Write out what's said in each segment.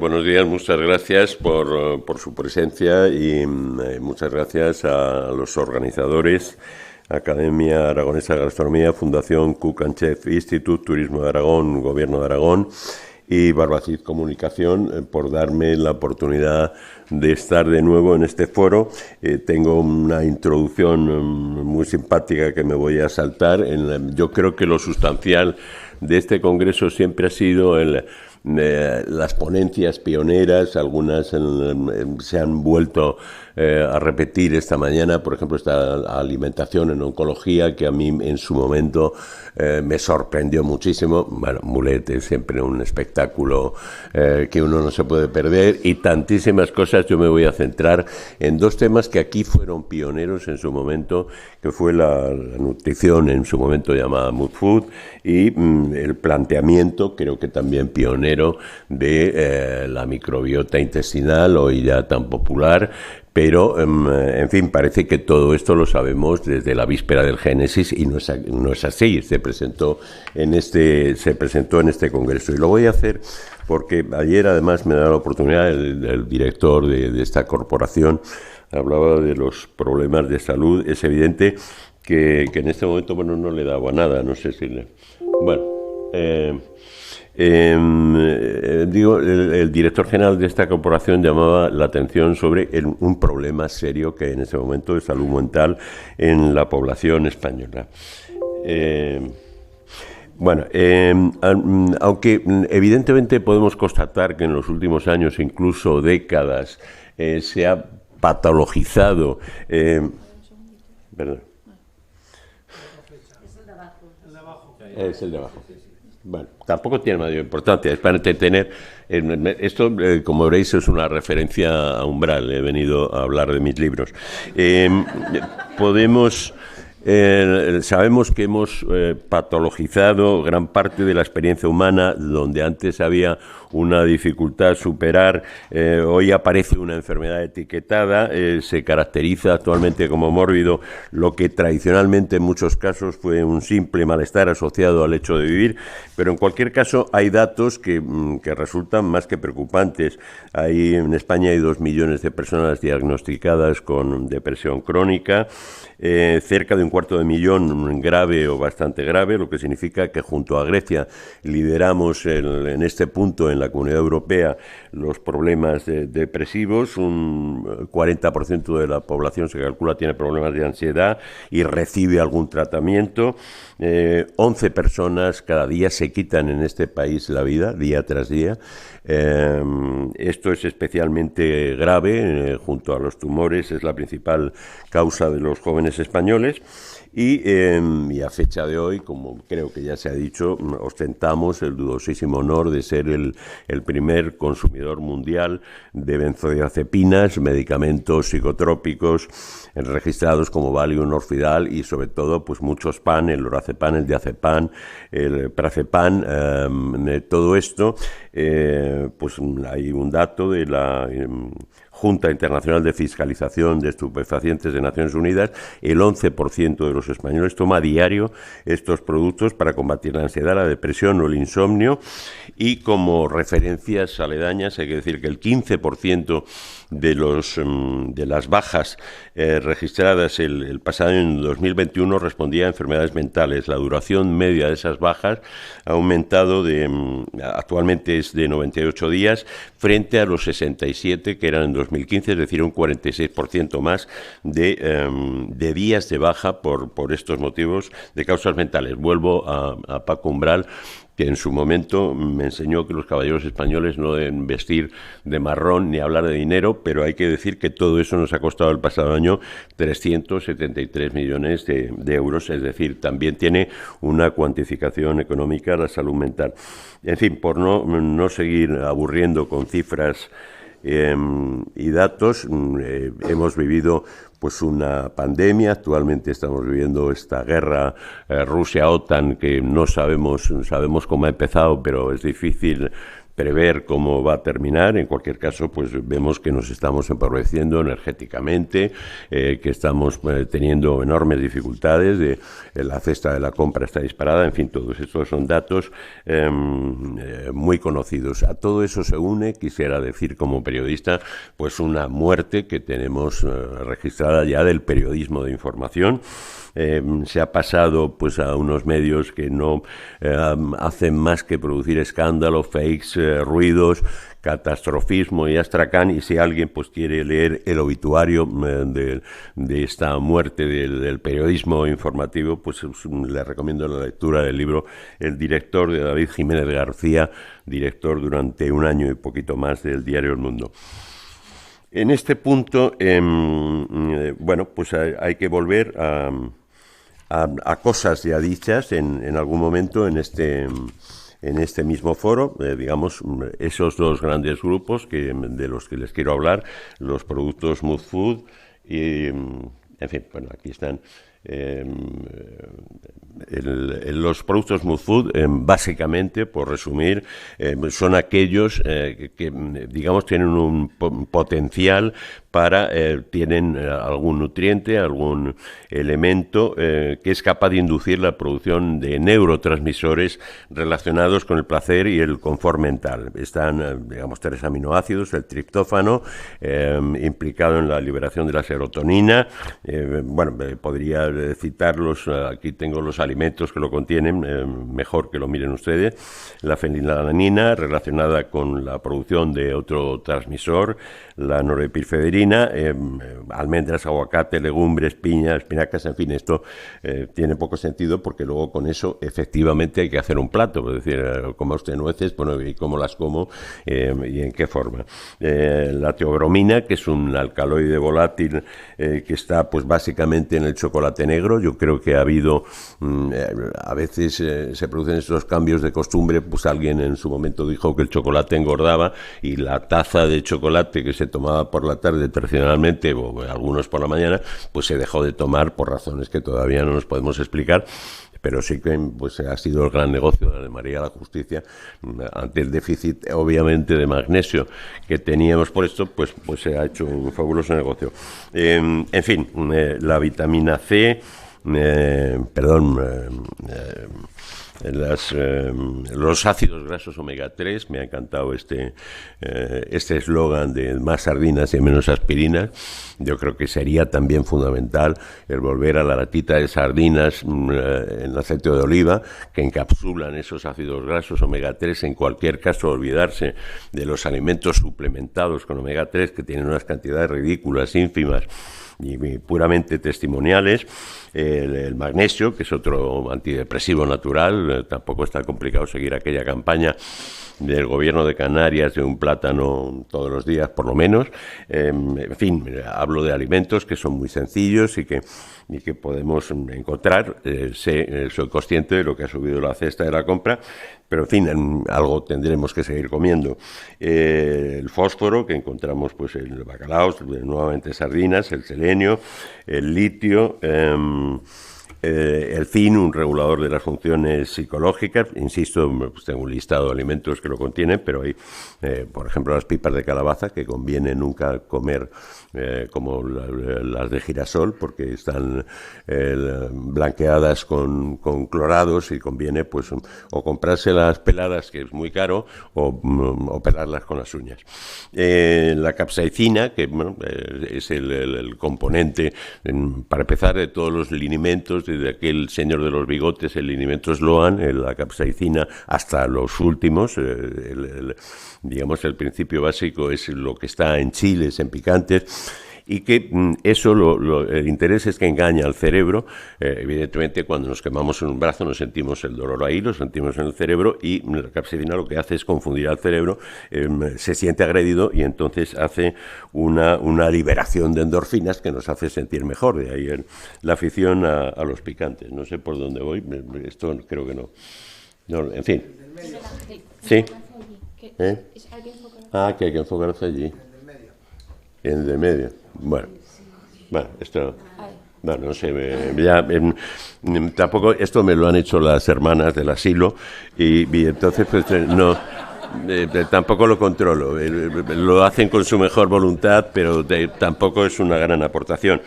Buenos días, muchas gracias por su presencia y muchas gracias a los organizadores, Academia Aragonesa de Gastronomía, Fundación Cook and Chef Institute, Turismo de Aragón, Gobierno de Aragón y Barbacid Comunicación por darme la oportunidad de estar de nuevo en este foro. Tengo una introducción muy simpática que me voy a saltar. Yo creo que lo sustancial de este congreso siempre ha sido las ponencias pioneras. Algunas se han vuelto a repetir esta mañana. Por ejemplo, esta alimentación en oncología, que a mí en su momento me sorprendió muchísimo. Bueno, Mulet es siempre un espectáculo que uno no se puede perder, y tantísimas cosas. Yo me voy a centrar en dos temas que aquí fueron pioneros en su momento, que fue la nutrición, en su momento llamada Mood Food, y el planteamiento, creo que también pionero, de la microbiota intestinal, hoy ya tan popular. Pero, en fin, parece que todo esto lo sabemos desde la víspera del Génesis, y no es así. Se presentó en este congreso, y lo voy a hacer porque ayer además me da la oportunidad el director de esta corporación hablaba de los problemas de salud. Es evidente que en este momento, bueno, no le daba nada, no sé si le... Bueno, digo, el director general de esta corporación llamaba la atención sobre un problema serio que hay en ese momento de salud mental en la población española. Bueno, aunque evidentemente podemos constatar que en los últimos años, incluso décadas, se ha patologizado... perdón. Es el de abajo. Bueno, tampoco tiene mayor importancia, es para entretener. Esto, como veréis, es una referencia a Umbral. He venido a hablar de mis libros. Sabemos que hemos patologizado gran parte de la experiencia humana. Donde antes había una dificultad a superar, hoy aparece una enfermedad etiquetada, se caracteriza actualmente como mórbido lo que tradicionalmente en muchos casos fue un simple malestar asociado al hecho de vivir. Pero en cualquier caso hay datos que resultan más que preocupantes. En España hay 2 millones de personas diagnosticadas con depresión crónica, cerca de 250.000 grave o bastante grave, lo que significa que junto a Grecia lideramos en este punto en la Comunidad Europea los problemas depresivos. Un 40% de la población se calcula tiene problemas de ansiedad y recibe algún tratamiento. 11 personas cada día se quitan en este país la vida, día tras día. Esto es especialmente grave, junto a los tumores, es la principal causa de los jóvenes españoles. Y a fecha de hoy, como creo que ya se ha dicho, ostentamos el dudosísimo honor de ser el primer consumidor mundial de benzodiazepinas, medicamentos psicotrópicos registrados como Valium, Orfidal, y sobre todo pues muchos PAN, el lorazepam, el diazepam, el prazepam. Todo esto, pues hay un dato de la Junta Internacional de Fiscalización de Estupefacientes de Naciones Unidas. El 11% de los españoles toma a diario estos productos para combatir la ansiedad, la depresión o el insomnio. Y como referencias aledañas, hay que decir que el 15% de las bajas registradas el pasado año 2021 respondía a enfermedades mentales. La duración media de esas bajas ha aumentado actualmente es de 98 días frente a los 67 que eran en 2015, es decir, un 46% más de días de baja por estos motivos de causas mentales. Vuelvo a Paco Umbral, que en su momento me enseñó que los caballeros españoles no deben vestir de marrón ni hablar de dinero, pero hay que decir que todo eso nos ha costado el pasado año 373 millones de euros, es decir, también tiene una cuantificación económica la salud mental. En fin, por no seguir aburriendo con cifras y datos, hemos vivido pues una pandemia. Actualmente estamos viviendo esta guerra Rusia-OTAN, que no sabemos cómo ha empezado, pero es difícil prever cómo va a terminar. En cualquier caso, pues vemos que nos estamos empobreciendo energéticamente, que estamos teniendo enormes dificultades, la cesta de la compra está disparada, en fin, todos estos son datos muy conocidos. A todo eso se une, quisiera decir como periodista, pues una muerte que tenemos registrada ya del periodismo de información. Se ha pasado pues a unos medios que no hacen más que producir escándalos, fakes, ruidos, catastrofismo y astracán, y si alguien pues quiere leer el obituario de esta muerte del periodismo informativo, pues le recomiendo la lectura del libro El director, de David Jiménez García, director durante un año y poquito más del diario El Mundo. En este punto, bueno, pues hay que volver a cosas ya dichas en algún momento en este mismo foro, digamos, esos dos grandes grupos de los que les quiero hablar, los productos Mood Food y, en fin, bueno, aquí están. Los productos Mood Food, básicamente, por resumir, son aquellos que, digamos, tienen un potencial tienen algún nutriente, algún elemento que es capaz de inducir la producción de neurotransmisores relacionados con el placer y el confort mental. Están, digamos, 3 aminoácidos, el triptófano, implicado en la liberación de la serotonina. Bueno, podría citarlos, aquí tengo los alimentos que lo contienen, mejor que lo miren ustedes. La fenilalanina, relacionada con la producción de otro transmisor, la norepinefrina, almendras, aguacate, legumbres, piñas, espinacas, en fin, esto tiene poco sentido porque luego con eso efectivamente hay que hacer un plato, es decir, coma usted nueces, bueno, y cómo las como y en qué forma. La teobromina, que es un alcaloide volátil que está pues básicamente en el chocolate negro. Yo creo que ha habido, a veces se producen estos cambios de costumbre, pues alguien en su momento dijo que el chocolate engordaba y la taza de chocolate que se tomaba por la tarde tradicionalmente, o algunos por la mañana, pues se dejó de tomar por razones que todavía no nos podemos explicar, pero sí que pues ha sido el gran negocio de María la Justicia ante el déficit obviamente de magnesio que teníamos por esto, pues se ha hecho un fabuloso negocio. En fin, la vitamina C, los ácidos grasos omega 3, me ha encantado este eslogan de más sardinas y menos aspirinas. Yo creo que sería también fundamental el volver a la latita de sardinas en aceite de oliva que encapsulan esos ácidos grasos omega 3. En cualquier caso, olvidarse de los alimentos suplementados con omega 3 que tienen unas cantidades ridículas, ínfimas y puramente testimoniales. El magnesio, que es otro antidepresivo natural, tampoco está complicado seguir aquella campaña del gobierno de Canarias de un plátano todos los días por lo menos. En fin, hablo de alimentos que son muy sencillos y que podemos encontrar. Soy consciente de lo que ha subido la cesta de la compra, pero en fin, algo tendremos que seguir comiendo. El fósforo, que encontramos pues en el bacalao, nuevamente sardinas, el selenio, el litio, el zinc, un regulador de las funciones psicológicas. Insisto, pues tengo un listado de alimentos que lo contienen, pero hay, por ejemplo, las pipas de calabaza, que conviene nunca comer como las de girasol, porque están blanqueadas con clorados, y conviene pues o comprárselas peladas, que es muy caro, o pelarlas con las uñas. La capsaicina, que bueno, es el componente, para empezar, de todos los linimentos, desde aquel señor de los bigotes, el linimento Sloan, la capsaicina, hasta los últimos. Digamos, el principio básico es lo que está en chiles, en picantes, y que eso, el interés es que engaña al cerebro. Evidentemente, cuando nos quemamos en un brazo no sentimos el dolor ahí, lo sentimos en el cerebro, y la capsaicina lo que hace es confundir al cerebro, se siente agredido y entonces hace una liberación de endorfinas que nos hace sentir mejor. De ahí la afición a los picantes. No sé por dónde voy, esto creo que no, en fin. ¿Sí? Que hay que enfocarse allí. En el de medio. Bueno, esto, bueno, no sé, tampoco, esto me lo han hecho las hermanas del asilo, y entonces pues no, Tampoco lo controlo. Lo hacen con su mejor voluntad, pero tampoco es una gran aportación.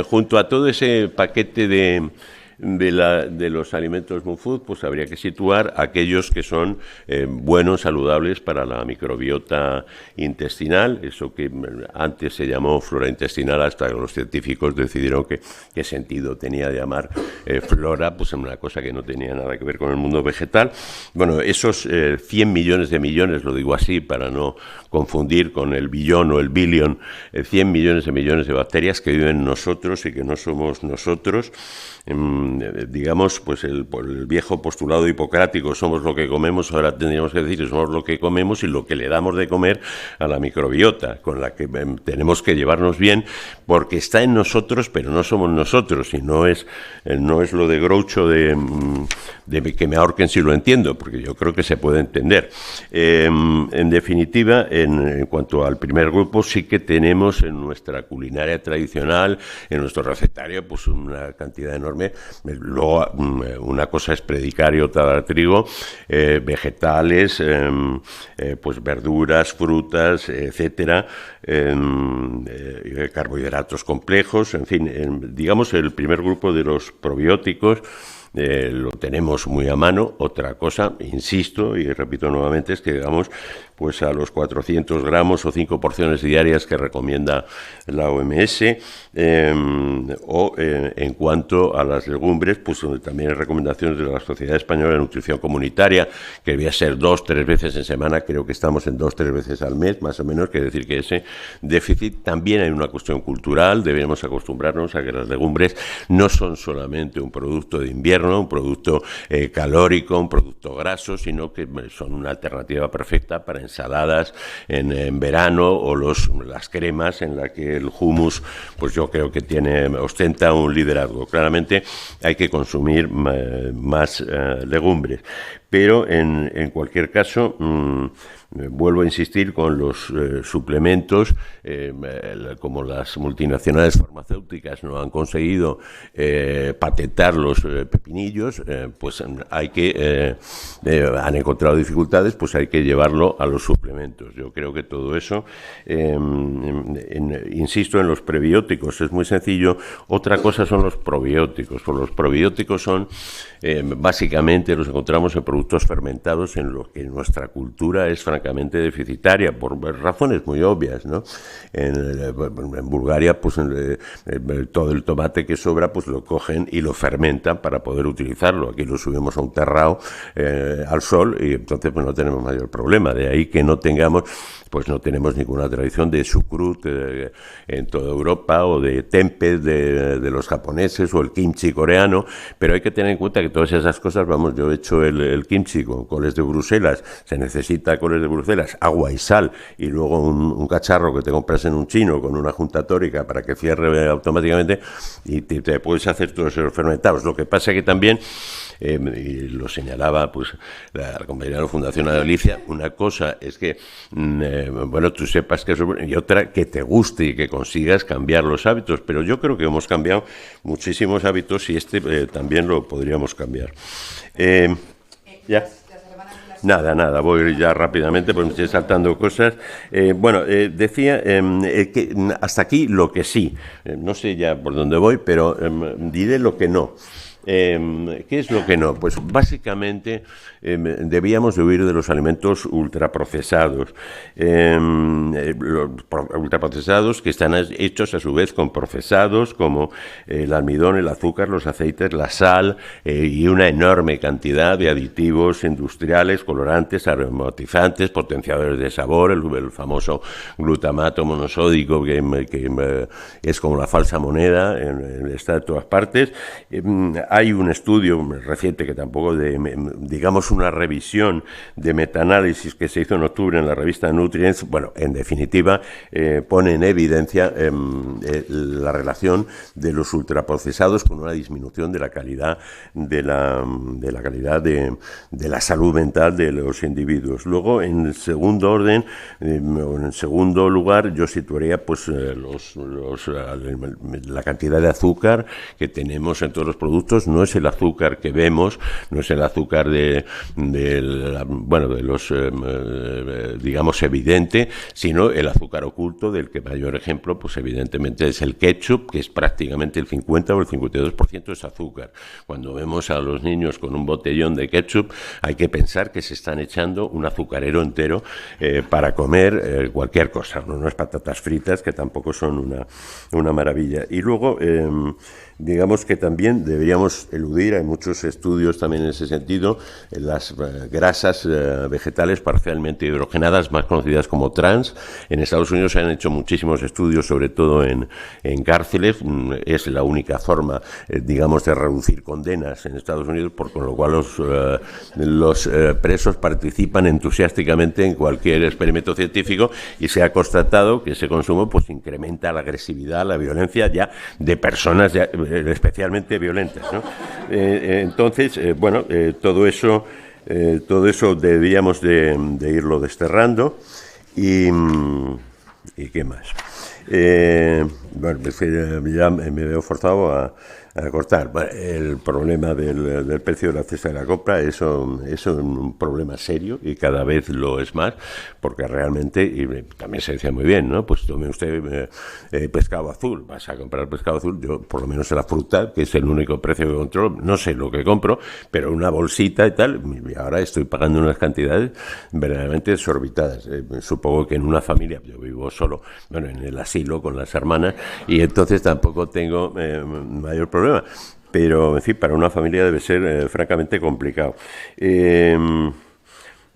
Junto a todo ese paquete de los alimentos Moon Food, pues habría que situar aquellos que son buenos, saludables para la microbiota intestinal, eso que antes se llamó flora intestinal, hasta que los científicos decidieron qué sentido tenía de llamar flora, pues una cosa que no tenía nada que ver con el mundo vegetal. Bueno, esos 100 millones de millones, lo digo así para no confundir con el billón o el billón, 100 millones de bacterias que viven en nosotros y que no somos nosotros. Digamos, pues por el viejo postulado hipocrático, somos lo que comemos, ahora tendríamos que decir que somos lo que comemos y lo que le damos de comer a la microbiota, con la que tenemos que llevarnos bien, porque está en nosotros, pero no somos nosotros, y no es lo de Groucho de que me ahorquen si lo entiendo, porque yo creo que se puede entender. En definitiva, en cuanto al primer grupo, sí que tenemos en nuestra culinaria tradicional, en nuestro recetario, pues una cantidad enorme. Luego, una cosa es predicar y otra dar trigo, vegetales, pues verduras, frutas, etcétera, carbohidratos complejos, en fin, digamos el primer grupo de los probióticos. Lo tenemos muy a mano. Otra cosa, insisto y repito nuevamente, es que digamos pues a los 400 gramos o 5 porciones diarias que recomienda la OMS, en cuanto a las legumbres, pues también hay recomendaciones de la Sociedad Española de Nutrición Comunitaria, que debía ser 2-3 veces en semana. Creo que estamos en 2-3 veces al mes, más o menos, quiere decir que ese déficit también hay una cuestión cultural. Debemos acostumbrarnos a que las legumbres no son solamente un producto de invierno, un producto calórico, un producto graso, sino que son una alternativa perfecta para ensaladas en verano, o las cremas en la que el hummus, pues yo creo que ostenta un liderazgo. Claramente hay que consumir más legumbres, pero en cualquier caso, vuelvo a insistir con los suplementos, como las multinacionales farmacéuticas no han conseguido patentar los pepinillos, pues han encontrado dificultades, pues hay que llevarlo a los suplementos. Yo creo que todo eso, insisto en los prebióticos, es muy sencillo. Otra cosa son los probióticos. Pues los probióticos son, básicamente, los encontramos en productos fermentados, en lo que nuestra cultura es francamente deficitaria, por razones muy obvias, ¿no? En Bulgaria, pues todo el tomate que sobra, pues lo cogen y lo fermentan para poder utilizarlo. Aquí lo subimos a un terrao al sol, y entonces pues no tenemos mayor problema. De ahí que no tenemos ninguna tradición de chucrut en toda Europa, o de tempeh de los japoneses, o el kimchi coreano, pero hay que tener en cuenta que todas esas cosas, vamos, yo he hecho el kimchi con coles de Bruselas. Se necesita coles de Bruselas, agua y sal, y luego un cacharro que te compras en un chino con una junta tórica para que cierre automáticamente, y te puedes hacer todos esos fermentados. Lo que pasa que también, y lo señalaba pues la compañera de la Fundación Alicia, una cosa es que tú sepas que eso, y otra que te guste y que consigas cambiar los hábitos. Pero yo creo que hemos cambiado muchísimos hábitos, y también lo podríamos cambiar. Ya. Nada, voy ya rápidamente porque me estoy saltando cosas. Decía que hasta aquí lo que sí. No sé ya por dónde voy, pero diré lo que no. ¿Qué es lo que no? Pues básicamente debíamos de huir de los alimentos ultraprocesados. Los ultraprocesados que están hechos a su vez con procesados como el almidón, el azúcar, los aceites, la sal, y una enorme cantidad de aditivos industriales, colorantes, aromatizantes, potenciadores de sabor, el famoso glutamato monosódico que es como la falsa moneda, está en todas partes. Hay un estudio reciente que tampoco, digamos una revisión de metaanálisis que se hizo en octubre en la revista Nutrients, en definitiva, pone en evidencia la relación de los ultraprocesados con una disminución de la calidad de la salud mental de los individuos. Luego, en segundo orden, en segundo lugar, yo situaría pues la cantidad de azúcar que tenemos en todos los productos, alimentos no es el azúcar que vemos, no es el azúcar de los, digamos, evidente, sino el azúcar oculto, del que mayor ejemplo, pues evidentemente es el ketchup, que es prácticamente el 50 o el 52% es azúcar. Cuando vemos a los niños con un botellón de ketchup, hay que pensar que se están echando un azucarero entero para comer cualquier cosa, ¿no? Unas patatas fritas que tampoco son una maravilla. Y luego, digamos que también deberíamos eludir, hay muchos estudios también en ese sentido, las grasas vegetales parcialmente hidrogenadas, más conocidas como trans. En Estados Unidos se han hecho muchísimos estudios, sobre todo en cárceles. Es la única forma, digamos, de reducir condenas en Estados Unidos, con lo cual los presos participan entusiásticamente en cualquier experimento científico, y se ha constatado que ese consumo pues incrementa la agresividad, la violencia ya de personas especialmente violentas, ¿no? Entonces, todo eso deberíamos de irlo desterrando. ¿Y qué más? Ya me veo forzado a cortar. El problema del precio de la cesta de la compra es un problema serio, y cada vez lo es más, porque realmente, y también se decía muy bien, ¿no? Pues tome usted pescado azul, vas a comprar pescado azul. Yo, por lo menos en la fruta, que es el único precio que controlo, no sé lo que compro, pero una bolsita y tal, y ahora estoy pagando unas cantidades verdaderamente desorbitadas. Supongo que en una familia, yo vivo solo, en el asilo con las hermanas, y entonces tampoco tengo mayor problema. Pero, en fin, para una familia debe ser francamente complicado.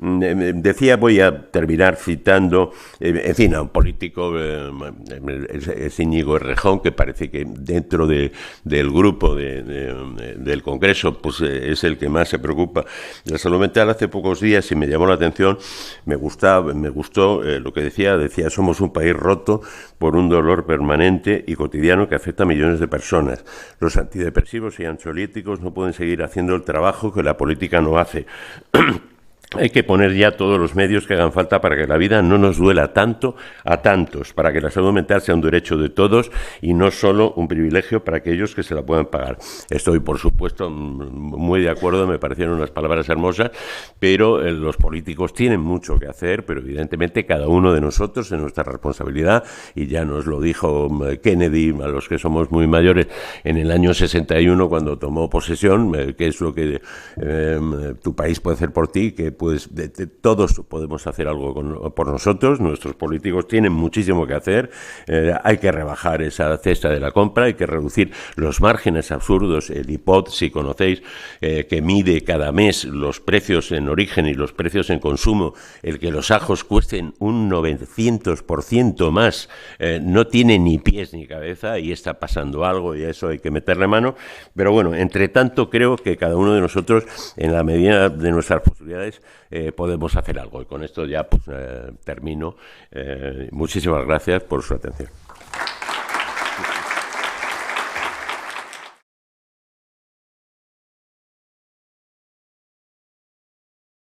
Decía, voy a terminar citando, en fin, a un político, es Íñigo Errejón, que parece que dentro del grupo del Congreso, pues es el que más se preocupa de la salud mental. Hace pocos días, y me llamó la atención, me gustó lo que decía, somos un país roto por un dolor permanente y cotidiano que afecta a millones de personas. Los antidepresivos y ansiolíticos no pueden seguir haciendo el trabajo que la política no hace. Hay que poner ya todos los medios que hagan falta para que la vida no nos duela tanto a tantos, para que la salud mental sea un derecho de todos y no solo un privilegio para aquellos que se la puedan pagar. Estoy, por supuesto, muy de acuerdo, me parecieron unas palabras hermosas, pero los políticos tienen mucho que hacer, pero evidentemente cada uno de nosotros, en nuestra responsabilidad, y ya nos lo dijo Kennedy, a los que somos muy mayores, en el año 61, cuando tomó posesión, qué es lo que tu país puede hacer por ti, que pues todos podemos hacer algo por nosotros. Nuestros políticos tienen muchísimo que hacer. Hay que rebajar esa cesta de la compra, hay que reducir los márgenes absurdos. El IPOD, si conocéis, que mide cada mes los precios en origen y los precios en consumo, el que los ajos cuesten un 900% más, no tiene ni pies ni cabeza, y está pasando algo, y a eso hay que meterle mano. Pero bueno, entre tanto, creo que cada uno de nosotros, en la medida de nuestras posibilidades, podemos hacer algo. Y con esto ya termino. Muchísimas gracias por su atención.